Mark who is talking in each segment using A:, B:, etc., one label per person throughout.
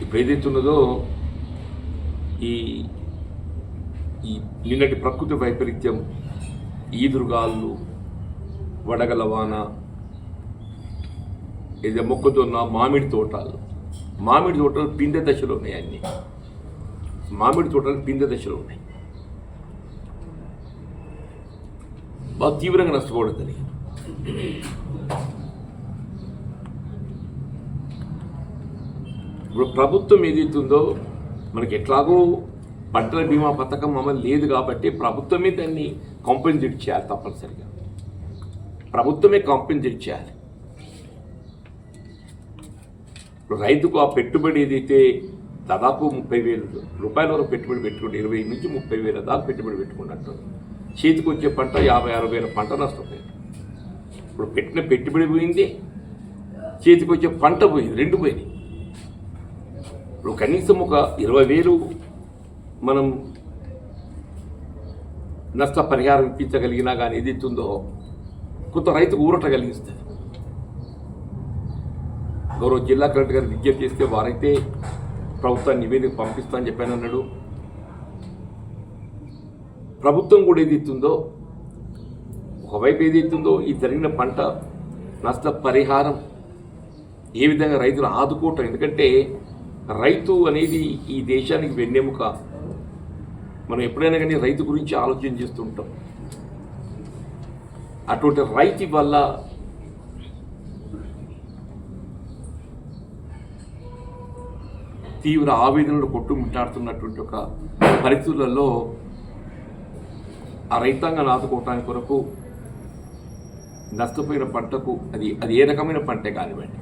A: ఇప్పుడు ఏదైతున్నదో ఈ ఈ నిన్నటి ప్రకృతి వైపరీత్యం, ఈదురుగాళ్ళు, వడగల వాన, ఏదో మొక్కజొన్న, మామిడి తోటలు పిందె దశలో ఉన్నాయి. అన్నీ మామిడి తోటలు పిందె దశలో ఉన్నాయి. బాగా తీవ్రంగా నష్టపోవడం జరిగింది. ఇప్పుడు ప్రభుత్వం ఏదైతుందో మనకి ఎట్లాగో పంటల బీమా పథకం అమలు లేదు కాబట్టి ప్రభుత్వమే దాన్ని కాంపెన్సేట్ చేయాలి. తప్పనిసరిగా ప్రభుత్వమే కాంపెన్సేట్ చేయాలి. ఇప్పుడు రైతుకు ఆ పెట్టుబడి ఏదైతే దాదాపు 30,000 రూపాయల వరకు పెట్టుబడి పెట్టుకుంటే 20,000 నుంచి 30,000 దాకా పెట్టుబడి పెట్టుకున్నట్టు చేతికి వచ్చే పంట 50,000-60,000 పంట నష్టపోయింది. ఇప్పుడు పెట్టిన పెట్టుబడి పోయింది, చేతికి వచ్చే పంట పోయింది, రెండు పోయినాయి. ఇప్పుడు కనీసం ఒక 20,000 మనం నష్టపరిహారం ఇప్పించగలిగినా కానీ ఏదైతుందో కొంత రైతుకు ఊరట కలిగిస్తుంది. గౌరవ జిల్లా కలెక్టర్ గారు విజ్ఞప్తి చేస్తే వారైతే ప్రభుత్వాన్ని నివేదిక పంపిస్తామని చెప్పానన్నాడు. ప్రభుత్వం కూడా ఏదైతుందో ఒకవైపు ఏదైతుందో ఈ జరిగిన పంట నష్ట పరిహారం ఏ విధంగా రైతులు ఆదుకోవటం, ఎందుకంటే రైతు అనేది ఈ దేశానికి వెన్నెముక. మనం ఎప్పుడైనా కానీ రైతు గురించి ఆలోచన చేస్తుంటాం. అటువంటి రైతు వల్ల తీవ్ర ఆవేదనలు కొట్టుమిట్టాడుతున్నటువంటి ఒక పరిస్థితులలో ఆ రైతాంగాన్ని ఆదుకోవటానికి కొరకు నష్టపోయిన పంటకు అది ఏ రకమైన పంటే కానివ్వండి,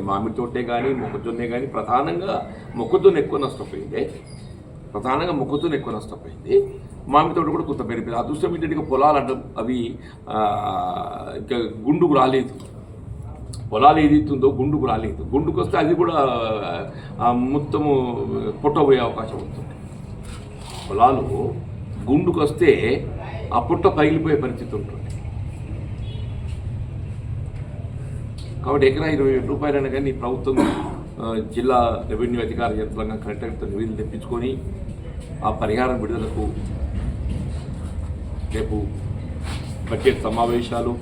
A: మామిడి తోటే కానీ మొక్కజొన్నే కానీ ప్రధానంగా మొక్కజొన్న ఎక్కువ నష్టపోయింది. మామిడి తోట కూడా కొంత పెరిగిపోయింది. అదృష్టం ఏంటంటే పొలాలు అడ్డం అవి ఇంకా గుండుకు రాలేదు. పొలాలు ఏదైతుందో గుండుకు రాలేదు. గుండుకు వస్తే అది కూడా మొత్తము పుట్టబోయే అవకాశం ఉంటుంది. పొలాలు గుండుకు వస్తే ఆ పుట్ట పగిలిపోయే పరిస్థితి ఉంటుంది. కాబట్టి ఎకరా 20,000 రూపాయలైనా కానీ ప్రభుత్వం జిల్లా రెవెన్యూ అధికార యంత్రాంగం కలెక్టర్తో నివేదిక తెప్పించుకొని ఆ పరిహారం విడుదలకు రేపు బడ్జెట్ సమావేశాలు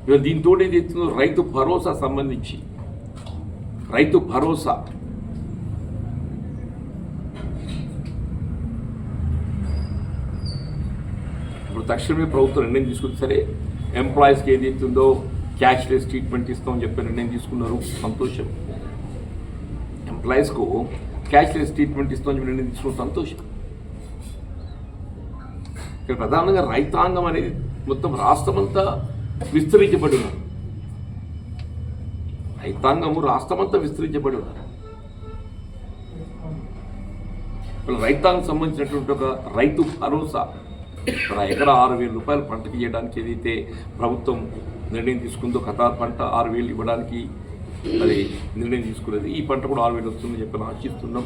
A: ఇవాళ దీంతో ఏదైతుందో రైతు భరోసా సంబంధించి ఇప్పుడు తక్షణమే ప్రభుత్వం నిర్ణయం తీసుకుంది. సరే, ఎంప్లాయీస్కి ఏదైతుందో క్యాష్లెస్ ట్రీట్మెంట్ ఇస్తామని చెప్పి నిర్ణయం తీసుకున్నారు, సంతోషం. ఎంప్లాయీస్కు క్యాష్లెస్ ట్రీట్మెంట్ ఇస్తామని చెప్పి నిర్ణయం తీసుకున్న సంతోషం. ఇక్కడ ప్రధానంగా రైతాంగం అనేది మొత్తం రాష్ట్రమంతా విస్తరించబడి ఉన్నారు. రైతాంగం సంబంధించినటువంటి ఒక రైతు భరోసా ఎకరా 6,000 రూపాయలు పంటకి ఇవ్వడానికి ఏదైతే ప్రభుత్వం నిర్ణయం తీసుకుందో, ఖతార్ పంట 6,000 ఇవ్వడానికి అది నిర్ణయం తీసుకున్నది. ఈ పంట కూడా 6,000 వస్తుందని చెప్పి ఆశిస్తున్నాం.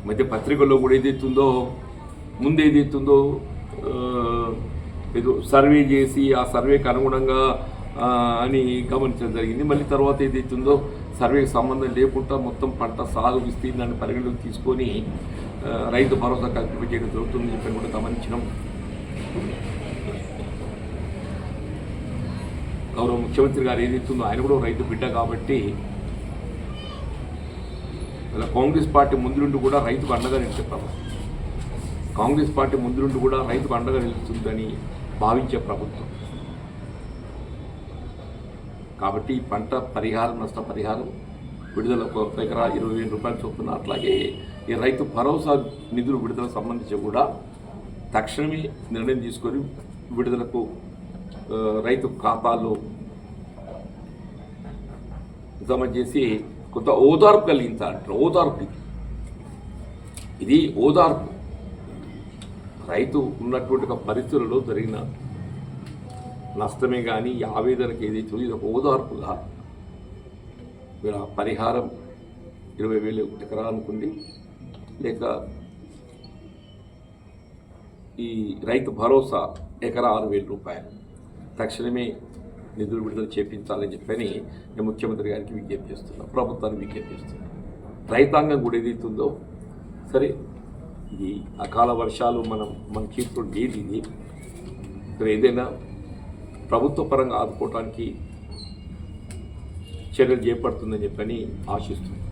A: మధ్య పత్రికల్లో కూడా ఏదైతుందో ఏదో సర్వే చేసి ఆ సర్వేకి అనుగుణంగా అని గమనించడం జరిగింది. మళ్ళీ తర్వాత ఏదైతుందో సర్వేకి సంబంధం లేకుండా మొత్తం పంట సాగు విస్తీర్ణాన్ని పరిగణలోకి తీసుకొని రైతు భరోసా కల్పించడం జరుగుతుందని చెప్పి కూడా గమనించినాం. గౌరవ ముఖ్యమంత్రి గారు ఏదైతుందో ఆయన కూడా రైతు బిడ్డ కాబట్టి కాంగ్రెస్ పార్టీ ముందు నుండి కూడా రైతుకు అండగా నిలిచే నిలుస్తుందని భావించే ప్రభుత్వం కాబట్టి పంట పరిహారం, నష్టపరిహారం విడుదల ఒక ఎకరా 20,000 రూపాయలు చొప్పున, అట్లాగే ఈ రైతు భరోసా నిధులు విడుదల సంబంధించి కూడా తక్షణమే నిర్ణయం తీసుకొని విడుదలకు రైతు ఖాతాల్లో జమ చేసి కొంత ఓదార్పు కలిగించాలంటారు. ఇది ఓదార్పు. రైతు ఉన్నటువంటి ఒక పరిస్థితులలో జరిగిన నష్టమే కానీ ఆవేదనకి ఏదైతే ఇది ఒక ఓదార్పుగా మీరు ఆ పరిహారం 20,000 ఎకరా అనుకుంది, లేక ఈ రైతు భరోసా ఎకరా 6,000 రూపాయలు తక్షణమే నిధులు విడుదల చేపించాలని చెప్పని నేను ముఖ్యమంత్రి గారికి విజ్ఞప్తి చేస్తున్నాను, ప్రభుత్వానికి విజ్ఞప్తి చేస్తున్నాను. రైతాంగం కూడా ఏదైతుందో సరే, ఇది అకాల వర్షాలు మన చేతిలో లేదు. ఇది సరే, ఏదైనా ప్రభుత్వ పరంగా ఆదుకోవడానికి చర్యలు చేపడుతుందని చెప్పని ఆశిస్తున్నాను.